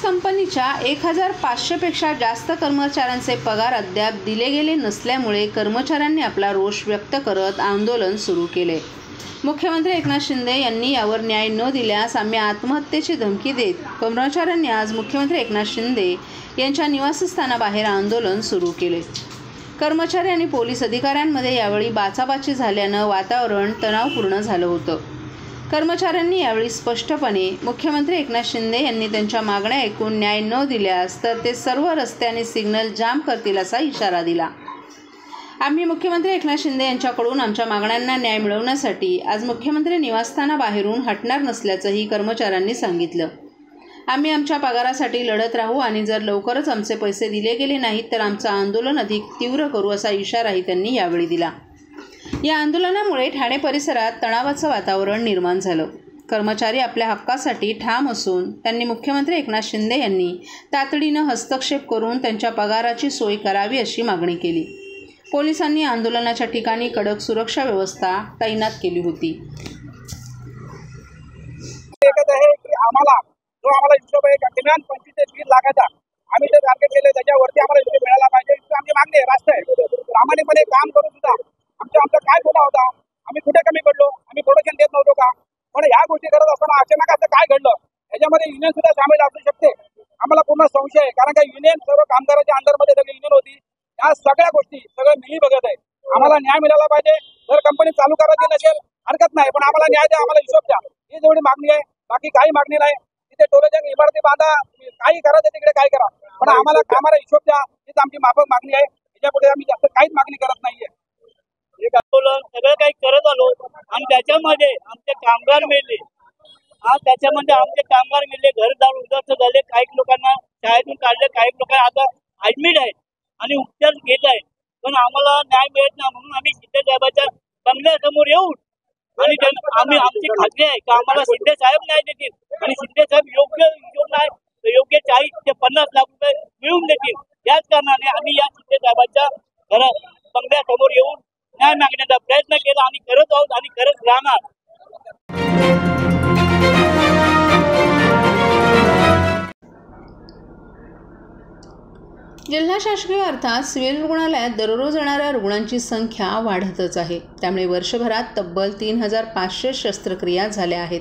कंपनीच्या 1500 पेक्षा जास्त कर्मचाऱ्यांचे पगार अद्याप दिले गेले नसल्यामुळे कर्मचाऱ्यांनी आपला रोष व्यक्त करत आंदोलन सुरू केले। मुख्यमंत्री एकनाथ शिंदे यांनी यावर न्याय न दिल्यास आम्ही आत्महत्येची धमकी देत कर्मचाऱ्यांनी आज मुख्यमंत्री एकनाथ शिंदे यांच्या निवासस्थानाबाहेर आंदोलन सुरू केले। कर्मचारी आणि पोलीस अधिकाऱ्यांमध्ये यावेळी बाचाबाची झाल्यानं वातावरण तणावपूर्ण झालं होतं। कर्मचाऱ्यांनी यावेळी स्पष्टपणे मुख्यमंत्री एकनाथ शिंदे यांनी त्यांच्या मागण्या ऐकून न्याय न दिल्यास तर ते सर्व रस्ते आणि सिग्नल जाम करतील असा इशारा दिला। आम्ही मुख्यमंत्री एकनाथ शिंदे यांच्याकडून आमच्या मागण्यांना न्याय मिळवण्यासाठी आज मुख्यमंत्री निवासस्थानाबाहेरून हटणार नसल्याचंही कर्मचाऱ्यांनी सांगितलं। आम्ही आमच्या पगारासाठी लढत राहू आणि जर लवकरच आमचे पैसे दिले गेले नाहीत तर आमचं आंदोलन अधिक तीव्र करू असा इशाराही त्यांनी यावेळी दिला। या आंदोलनामुळे ठाणे परिसरात तणावाचं वातावरण निर्माण झालं। कर्मचारी आपल्या हक्कासाठी ठाम असून त्यांनी मुख्यमंत्री एकनाथ शिंदे यांनी तातडीनं हस्तक्षेप करून त्यांच्या पगाराची सोय करावी अशी मागणी केली। पोलिसांनी आंदोलनाच्या ठिकाणी कडक सुरक्षा व्यवस्था तैनात केली होती। आम्हाला हिशोब आहे किमान 25 लाखाचा आम्ही जे टार्गेट केले त्याच्यावरती आम्हाला हिशोब मिळाला पाहिजे। आमची मागणी आहे, रास्त आहे। प्रामाणिकपणे काम करून सुद्धा आमचा काय गुन्हा होता, आम्ही कुठे कमी पडलो, आम्ही प्रोडक्शन देत नव्हतो का? पण ह्या गोष्टी करत असताना अचानक असं काय घडलं याच्यामध्ये युनियन सुद्धा सामील असू शकते, आम्हाला पूर्ण संशय आहे। कारण का युनियन सर्व कामगारांच्या अंडरमध्ये सगळी युनियन होती। या सगळ्या गोष्टी सगळं मिली बघत आहे। आम्हाला न्याय मिळाला पाहिजे। जर कंपनी चालू करायची नसेल हरकत नाही, पण आम्हाला न्याय द्या, आम्हाला हिशोब द्या, ही जेवढी मागणी आहे। बाकी काही मागणी नाही। तिथे टोलेजंग इमारती बांधा, काही करायचं तिकडे काय करा, पण आम्हाला कामाला हिशोब द्या, हीच आमची माफक मागणी आहे। याच्यापुढे आम्ही जास्त काहीच मागणी करत नाहीये। एक आंदोलन सगळं काही करत आलो आणि त्याच्यामध्ये आमचे कामगार मेले। त्याच्यामध्ये आमचे कामगार मेले, घरदार उद्ध्वस्त झाले, काही लोकांना शाळेतून काढले, काही लोकांना आता ऍडमिट आहेत आणि उपचार घेत आहेत। पण आम्हाला न्याय मिळत नाही, म्हणून आम्ही शिंदे साहेबांच्या बंगल्यासमोर येऊन आणि आम्ही आमची खात्री आहे की आम्हाला शिंदे साहेब न्याय देतील आणि शिंदे साहेब योग्य हिशोब नाही तर योग्य 40 ते 50 लाख रुपये मिळवून देतील। याच कारणाने आम्ही या शिंदे साहेबांच्या बंगल्यासमोर येऊन न्याय मागण्याचा प्रयत्न केला आणि करत आहोत आणि करत राहणार। जिल्हा शासकीय अर्थात सिव्हिल रुग्णालयात दररोज येणाऱ्या रुग्णांची संख्या वाढतच आहे। त्यामुळे वर्षभरात तब्बल 3500 शस्त्रक्रिया झाल्या आहेत।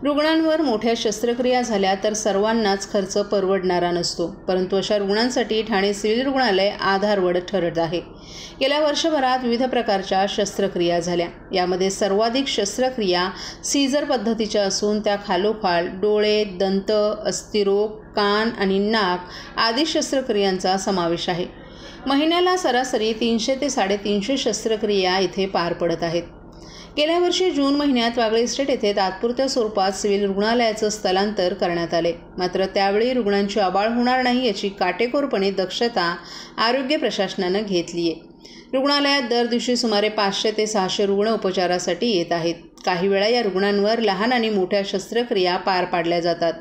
रुग्णांवर मोठ्या शस्त्रक्रिया झाल्या तर सर्वांनाच खर्च परवडणारा नसतो, परंतु अशा रुग्णांसाठी ठाणे सिव्हिल रुग्णालय आधारवड ठरत आहे। गेल्या वर्षभरात विविध प्रकारच्या शस्त्रक्रिया झाल्या। यामध्ये सर्वाधिक शस्त्रक्रिया सीझर पद्धतीच्या असून त्या खालोखाल डोळे, दंत, अस्थिरोग, कान आणि नाक आदी शस्त्रक्रियांचा समावेश आहे। महिन्याला सरासरी 300 ते 350 शस्त्रक्रिया इथे पार पडत आहेत। गेल्या वर्षी जून महिन्यात वागळे इस्टेट येथे तात्पुरत्या स्वरूपात सिव्हिल रुग्णालयाचं स्थलांतर करण्यात आले, मात्र त्यावेळी रुग्णांची आबाळ होणार नाही याची काटेकोरपणे दक्षता आरोग्य प्रशासनानं घेतली आहे। रुग्णालयात दर दिवशी सुमारे 500 ते 600 रुग्ण उपचारासाठी येत आहेत। काही वेळा या रुग्णांवर लहान आणि मोठ्या शस्त्रक्रिया पार पाडल्या जातात।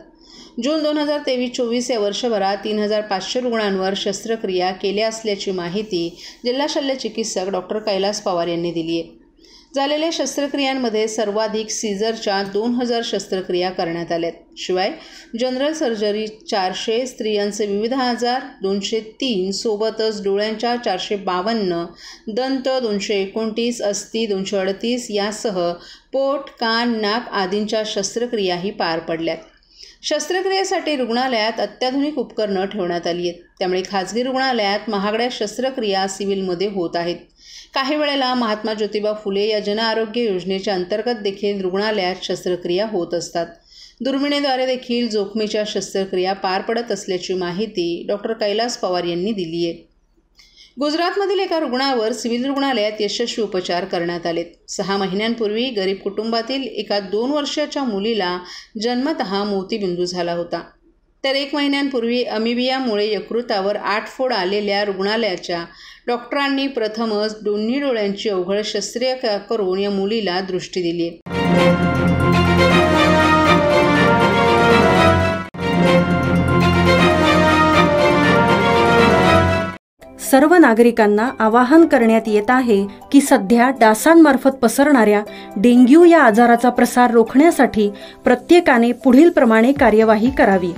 जून 2023-24 या वर्षभरात 3500 रुग्णांवर शस्त्रक्रिया केल्या असल्याची माहिती जिल्हा शल्य चिकित्सक डॉक्टर कैलास पवार यांनी दिली आहे। झालेल्या शस्त्रक्रियांमध्ये सर्वाधिक सीझरच्या 2000 शस्त्रक्रिया करण्यात आल्यात। शिवाय जनरल सर्जरी 400, स्त्रियांचे विविध आजार 203, सोबतच डोळ्यांच्या 452, दंत 229, अस्थि 238 यासह पोट, कान, नाक आदींच्या शस्त्रक्रियाही पार पडल्यात। शस्त्रक्रियेसाठी रुग्णालयात अत्याधुनिक उपकरणं ठेवण्यात आली आहेत। त्यामुळे खाजगी रुग्णालयात महागड्या शस्त्रक्रिया सिव्हिलमध्ये होत आहेत। काही वेळेला महात्मा ज्योतिबा फुले या जन आरोग्य योजनेच्या अंतर्गत देखील रुग्णालयात शस्त्रक्रिया होत असतात। दुर्बिणीद्वारे देखील जोखमीच्या शस्त्रक्रिया पार पडत असल्याची माहिती डॉक्टर कैलास पवार यांनी दिली आहे। गुजरातमधील एका रुग्णावर सिव्हिल रुग्णालयात यशस्वी उपचार करण्यात आलेत। 6 महिन्यांपूर्वी गरीब कुटुंबातील एका 2 वर्षाच्या मुलीला जन्मतः मोतीबिंदू झाला होता, तर 1 महिन्यांपूर्वी अमिबियामुळे यकृतावर 8 फोड आलेल्या रुग्णालयाच्या डॉक्टरांनी प्रथमच दोन्ही डोळ्यांची अवघड शस्त्रक्रिया करून या मुलीला दृष्टी दिली। सर्व नागरिकांना आवाहन करण्यात येत आहे की सध्या डासांमार्फत पसरणाऱ्या डेंग्यू या आजाराचा प्रसार रोखण्यासाठी प्रत्येकाने पुढील प्रमाणे कार्यवाही करावी।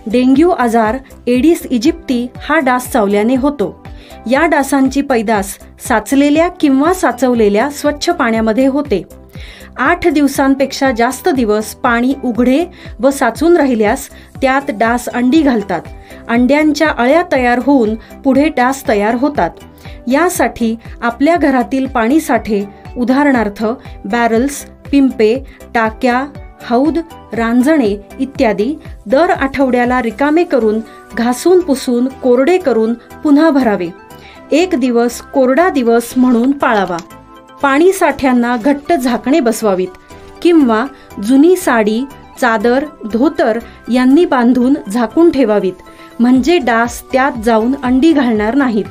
डेंग्यू आजार एडिस इजिप्ती हा डास चावल्याने होतो. या डासांची पैदास साचलेल्या किंवा साचवलेल्या स्वच्छ पाण्यामध्ये होते. 8 दिवसांपेक्षा जास्त दिवस पाणी उघडे व साचून राहिल्यास त्यात डास अंडी घालतात. अंड्यांच्या अळ्या तयार होऊन पुढे डास तयार होतात. यासाठी आपल्या घरातील पाणी साठे उदाहरणार्थ बॅरल्स, पिंपे, टाक्या, हौद, रांजणे इत्यादी दर आठवड्याला रिकामे करून घासून पुसून कोरडे करून पुन्हा भरावे. 1 दिवस कोरडा दिवस म्हणून पाळावा. पाणी साठ्यांना घट्ट झाकणे बसवावीत किंवा जुनी साडी, चादर, धोतर यांनी बांधून झाकून ठेवावीत, म्हणजे डास त्यात जाऊन अंडी घालणार नाहीत.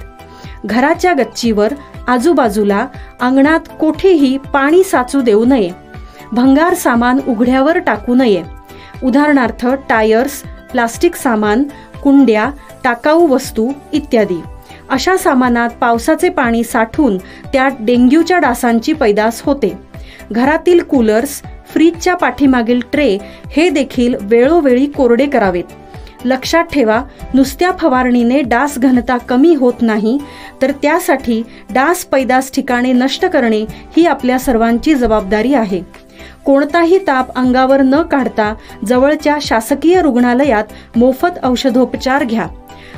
घराच्या गच्चीवर, आजूबाजूला, अंगणात कोठेही पाणी साचू देऊ नये. भंगार सामान उघड्यावर टाकू नये. उदाहरणार्थ टायर्स, प्लास्टिक सामान, कुंड्या, टाकाऊ वस्तू इत्यादी. अशा सामानात पावसाचे पाणी साठून त्यात डेंग्यूच्या डासांची पैदास होते. घरातील कूलर्स, फ्रीजच्या पाठीमागील ट्रे हे देखील वेळोवेळी कोरडे करावेत. लक्षात ठेवा, नुसत्या फवारणीने डास घनता कमी होत नाही, तर त्यासाठी डास पैदास ठिकाणे नष्ट करणे ही आपल्या सर्वांची जबाबदारी आहे. कोणताही ताप अंगावर न काढता जवळच्या शासकीय रुग्णालयात मोफत औषधोपचार घ्या.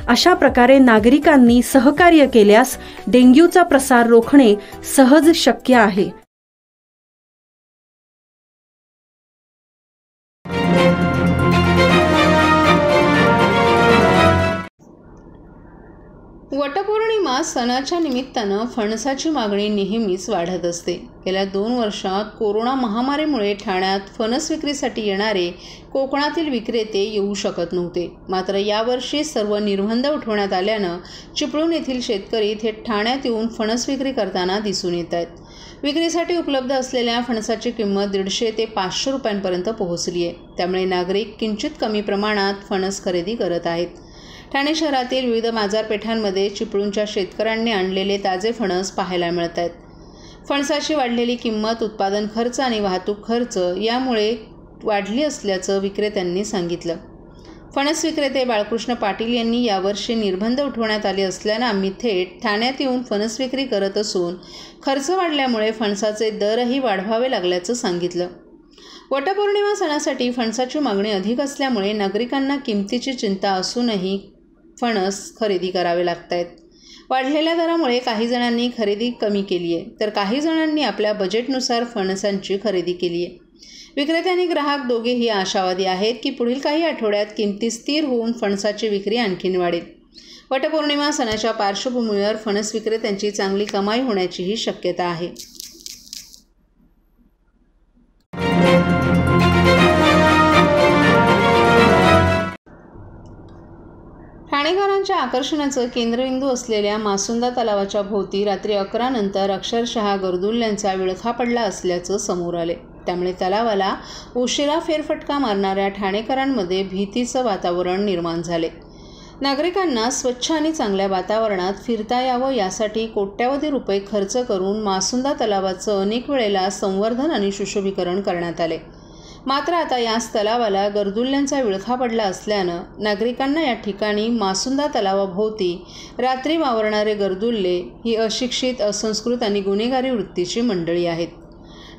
अशा प्रकारे नागरिकांनी सहकार्य केल्यास डेंग्यूचा प्रसार रोखणे सहज शक्य आहे. वटपौर्णिमा सणाच्या निमित्तानं फणसाची मागणी नेहमीच वाढत असते. गेल्या 2 वर्षात कोरोना महामारीमुळे ठाण्यात फणस विक्रीसाठी येणारे कोकणातील विक्रेते येऊ शकत नव्हते. मात्र यावर्षी सर्व निर्बंध उठवण्यात आल्यानं चिपळूण येथील शेतकरी थेट ठाण्यात येऊन फणस विक्री करताना दिसून येत आहेत. विक्रीसाठी उपलब्ध असलेल्या फणसाची किंमत 150 ते 500 रुपयांपर्यंत पोहोचली आहे. त्यामुळे नागरिक किंचित कमी प्रमाणात फणस खरेदी करत आहेत. ठाणे शहरातील विविध बाजारपेठांमध्ये चिपळूणच्या शेतकऱ्यांनी आणलेले ताजे फणस पाहायला मिळत आहेत. फणसाची वाढलेली किंमत, उत्पादन खर्च आणि वाहतूक खर्च यामुळे वाढली असल्याचं विक्रेत्यांनी सांगितलं. फणस विक्रेते बाळकृष्ण पाटील यांनी यावर्षी निर्बंध उठवण्यात आले असल्यानं आम्ही थेट ठाण्यात येऊन फणस विक्री करत असून खर्च वाढल्यामुळे फणसाचे दरही वाढवावे लागल्याचं सांगितलं. वटपौर्णिमा सणासाठी फणसाची मागणी अधिक असल्यामुळे नागरिकांना किमतीची चिंता असूनही फणस खरेदी करावे लागत आहेत. वाढलेल्या दरामुळे काही जणांनी खरेदी कमी केली आहे, तर काही जणांनी आपल्या बजेटनुसार फणसांची खरेदी केली आहे. विक्रेते आणि ग्राहक दोघेही आशावादी आहेत की पुढील काही आठवड्यात किमती स्थिर होऊन फणसाची विक्री आणखीन वाढेल. वटपौर्णिमा सणाच्या पार्श्वभूमीवर फणस विक्रेत्यांची चांगली कमाई होण्याचीही शक्यता आहे. ठाणेकरांच्या आकर्षणाचं केंद्रबिंदू असलेल्या मासुंदा तलावाच्या भोवती रात्री 11 नंतर अक्षरशः गर्दुल्ल्यांचा विळखा पडला असल्याचं समोर आले. त्यामुळे तलावाला उशिरा फेरफटका मारणाऱ्या ठाणेकरांमध्ये भीतीचं वातावरण निर्माण झाले. नागरिकांना स्वच्छ आणि चांगल्या वातावरणात फिरता यावं यासाठी कोट्यावधी रुपये खर्च करून मासुंदा तलावाचं अनेक वेळेला संवर्धन आणि सुशोभीकरण करण्यात आले. मात्र आता याच तलावाला गर्दुल्ल्यांचा विळखा पडला असल्यानं नागरिकांना या ठिकाणी मासुंदा तलावाभोवती रात्री वावरणारे गर्दुल्ले ही अशिक्षित, असंस्कृत आणि गुन्हेगारी वृत्तीची मंडळी आहेत.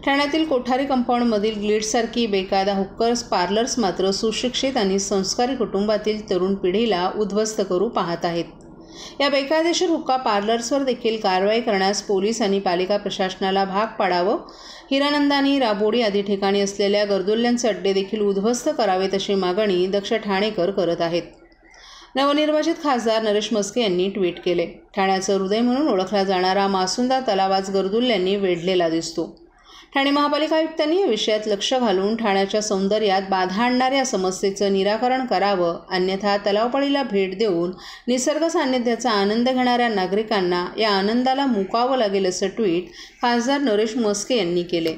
ठाण्यातील कोठारी कंपाऊंडमधील ग्लिट्ससारखी बेकायदा हुक्कर्स पार्लर्स मात्र सुशिक्षित आणि संस्कारी कुटुंबातील तरुण पिढीला उद्ध्वस्त करू पाहत आहेत. या बेकायदेशीर हुक्का पार्लर्सवर देखील कारवाई करण्यास पोलीस आणि पालिका प्रशासनाला भाग पाडावं. हिरानंदानी, राबोडी आदी ठिकाणी असलेल्या गर्दुल्ल्यांचे अड्डे देखील उद्ध्वस्त करावेत अशी मागणी दक्ष ठाणेकर करत आहेत. नवनिर्वाचित खासदार नरेश म्हस्के यांनी ट्विट केले. ठाण्याचं हृदय म्हणून ओळखला जाणारा मासुंदा तलावाच गर्दुल्ल्यांनी वेढलेला दिसतो. ठाणे महापालिका आयुक्तांनी या विषयात लक्ष घालून ठाण्याच्या सौंदर्यात बाधा आणणाऱ्या समस्येचं निराकरण करावं, अन्यथा तलावपाळीला भेट देऊन निसर्ग सान्निध्याचा आनंद घेणाऱ्या नागरिकांना या आनंदाला मुकावं लागेल असं ट्विट खासदार नरेश म्हस्के यांनी केले.